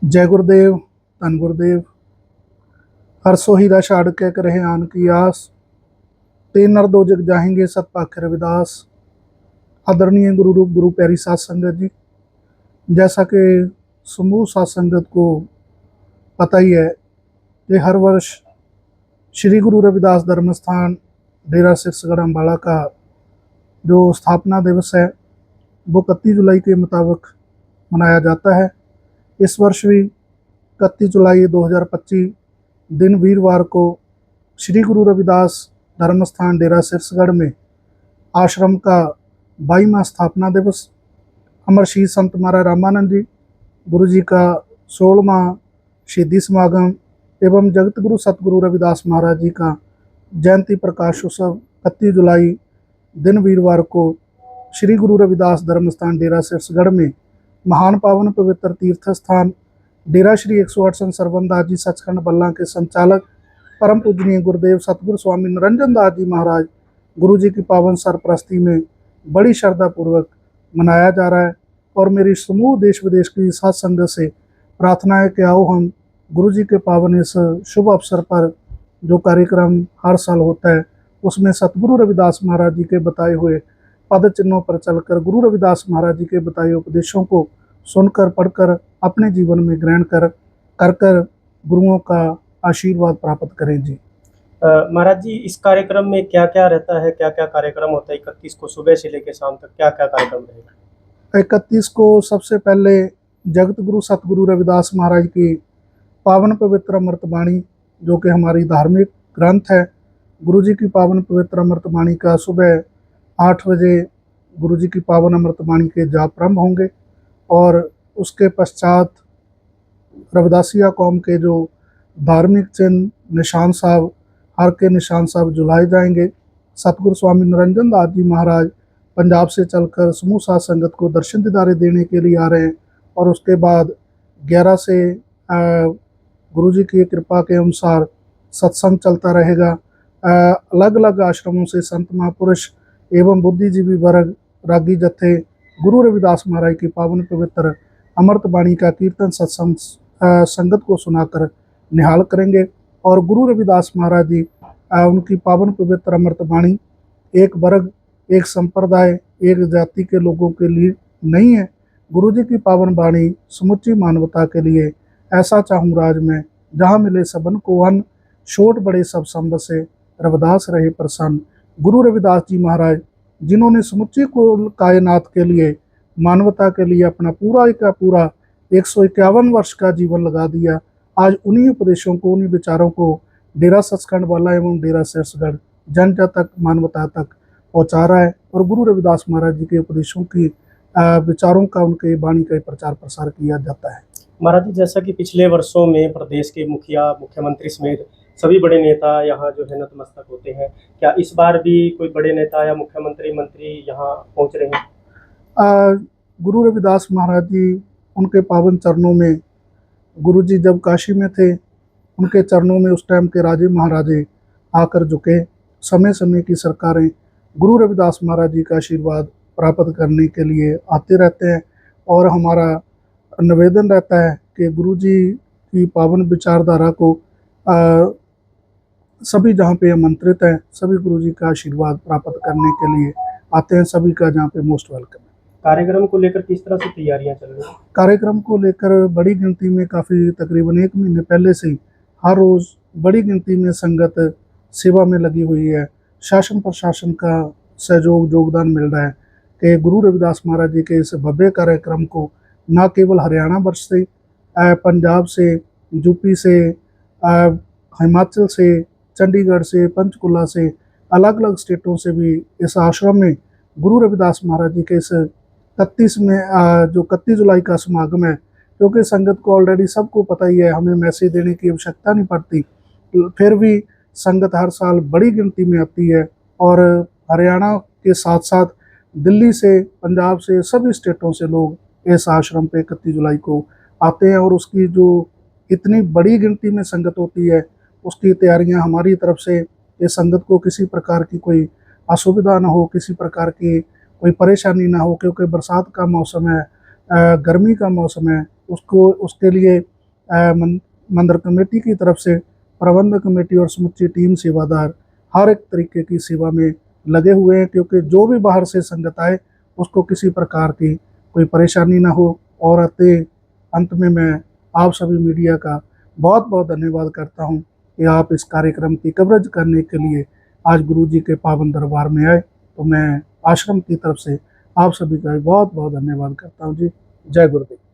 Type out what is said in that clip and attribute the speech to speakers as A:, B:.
A: जय गुरुदेव, धन गुरुदेव। हर सोही रश अड़के करे आन की आस, ते नर दो जग जाएंगे सत पाखे रविदास। आदरणीय गुरु रूप गुरु प्यारी सात संगत जी, जैसा कि समूह सात संगत को पता ही है कि हर वर्ष श्री गुरु रविदास धर्म स्थान डेरा सिरसगढ़ अम्बाला का जो स्थापना दिवस है वो 31 जुलाई के मुताबिक मनाया जाता है। इस वर्ष भी 31 जुलाई 2025 दिन वीरवार को श्री गुरु रविदास धर्म स्थान डेरा सिरसगढ़ में आश्रम का 22वां स्थापना दिवस, अमर शहीद संत महाराज रामानंद जी गुरु जी का 16वां शहीदी समागम एवं जगत गुरु सतगुरु रविदास महाराज जी का जयंती प्रकाश उत्सव 31 जुलाई दिन वीरवार को श्री गुरु रविदास धर्म स्थान डेरा सिरसगढ़ में महान पावन पवित्र तीर्थ स्थान डेरा श्री 108 संत सरबंस दास जी सचखंड बल्ला के संचालक परम पूजनीय गुरुदेव सतगुरु स्वामी निरंजन दास जी महाराज गुरु जी की पावन सरपरस्ती में बड़ी श्रद्धा पूर्वक मनाया जा रहा है। और मेरी समूह देश विदेश की सात संगत से प्रार्थना है कि आओ हम गुरु जी के पावन इस शुभ अवसर पर जो कार्यक्रम हर साल होता है उसमें सतगुरु रविदास महाराज जी के बताए हुए पद चिन्हों पर चलकर गुरु रविदास महाराज जी के बताए उपदेशों को सुनकर पढ़कर अपने जीवन में ग्रहण कर गुरुओं का आशीर्वाद प्राप्त करें जी।
B: महाराज जी, इस कार्यक्रम में क्या क्या रहता है, क्या क्या कार्यक्रम होता है? 31 को सुबह से लेकर शाम तक क्या क्या कार्यक्रम रहेगा?
A: 31 को सबसे पहले जगत गुरु सतगुरु रविदास महाराज की पावन पवित्र अमृतवाणी जो कि हमारी धार्मिक ग्रंथ है, गुरु जी की पावन पवित्र अमृतवाणी का सुबह 8 बजे गुरु जी की पावन अमृतवाणी के जाप प्रारंभ होंगे और उसके पश्चात रविदासिया कौम के जो धार्मिक चिन्ह निशान साहब हर के निशान साहब जुलाए जाएंगे। सतगुरु स्वामी निरंजन दास जी महाराज पंजाब से चलकर समूह सात संगत को दर्शन दीदारे देने के लिए आ रहे हैं और उसके बाद 11 से गुरु जी की कृपा के अनुसार सत्संग चलता रहेगा। अलग अलग आश्रमों से संत महापुरुष एवं बुद्धिजीवी वर्ग रागी जत्थे गुरु रविदास महाराज की पावन पवित्र अमृतवाणी का कीर्तन सत्संग संगत को सुनाकर निहाल करेंगे। और गुरु रविदास महाराज जी उनकी पावन पवित्र अमृतवाणी एक वर्ग, एक संप्रदाय, एक जाति के लोगों के लिए नहीं है। गुरु जी की पावन वाणी समुच्ची मानवता के लिए। ऐसा चाहूँ राज में जहाँ मिले सबन को अन्न, छोट बड़े सब संब से रविदास रहे प्रसन्न। गुरु रविदास जी महाराज जिन्होंने समुच्ची को कायनात के लिए, मानवता के लिए अपना पूरा का पूरा 151 वर्ष का जीवन लगा दिया, आज उन्हीं उपदेशों को, उन्हीं विचारों को डेरा सचखंड वाला एवं डेरा सिरसगढ़ जन जन तक, मानवता तक पहुँचा रहा है। और गुरु रविदास महाराज जी के उपदेशों की विचारों का, उनके वाणी का प्रचार प्रसार किया जाता है।
B: महाराज जी, जैसा कि पिछले वर्षों में प्रदेश के मुखिया, मुख्यमंत्री समेत सभी बड़े नेता यहाँ जो है नतमस्तक होते हैं, क्या इस बार भी कोई बड़े नेता या मुख्यमंत्री, मंत्री यहाँ पहुँच रहे हैं?
A: गुरु रविदास महाराज जी, उनके पावन चरणों में गुरु जी जब काशी में थे उनके चरणों में उस टाइम के राजे महाराजे आकर झुके। समय समय की सरकारें गुरु रविदास महाराज जी का आशीर्वाद प्राप्त करने के लिए आते रहते हैं और हमारा निवेदन रहता है कि गुरु जी की पावन विचारधारा को सभी जहाँ पे आमंत्रित हैं, सभी गुरु जी का आशीर्वाद प्राप्त करने के लिए आते हैं। सभी का जहाँ पे मोस्ट वेलकम है।
B: कार्यक्रम को लेकर किस तरह से तैयारियां चल रही हैं?
A: कार्यक्रम को लेकर बड़ी गिनती में, काफ़ी तकरीबन 1 महीने पहले से ही हर रोज़ बड़ी गिनती में संगत सेवा में लगी हुई है। शासन प्रशासन का सहयोग, योगदान मिल रहा है कि गुरु रविदास महाराज जी के इस भव्य कार्यक्रम को न केवल हरियाणा वर्ष से, पंजाब से, यूपी से, हिमाचल से, चंडीगढ़ से, पंचकुला से, अलग अलग स्टेटों से भी इस आश्रम में गुरु रविदास महाराज जी के इस 31 में जो 31 जुलाई का समागम है, क्योंकि संगत को ऑलरेडी सबको पता ही है, हमें मैसेज देने की आवश्यकता नहीं पड़ती, फिर भी संगत हर साल बड़ी गिनती में आती है और हरियाणा के साथ साथ दिल्ली से, पंजाब से, सभी स्टेटों से लोग इस आश्रम पे 31 जुलाई को आते हैं। और उसकी जो इतनी बड़ी गिनती में संगत होती है उसकी तैयारियां हमारी तरफ से, ये संगत को किसी प्रकार की कोई असुविधा ना हो, किसी प्रकार की कोई परेशानी ना हो, क्योंकि बरसात का मौसम है, गर्मी का मौसम है, उसके लिए मंदिर कमेटी की तरफ से प्रबंधक कमेटी और समूची टीम सेवादार हर एक तरीके की सेवा में लगे हुए हैं, क्योंकि जो भी बाहर से संगत आए उसको किसी प्रकार की कोई परेशानी ना हो। और अंत में मैं आप सभी मीडिया का बहुत बहुत धन्यवाद करता हूं कि आप इस कार्यक्रम की कवरेज करने के लिए आज गुरु जी के पावन दरबार में आए। तो मैं आश्रम की तरफ से आप सभी का बहुत बहुत धन्यवाद करता हूं जी। जय गुरुदेव।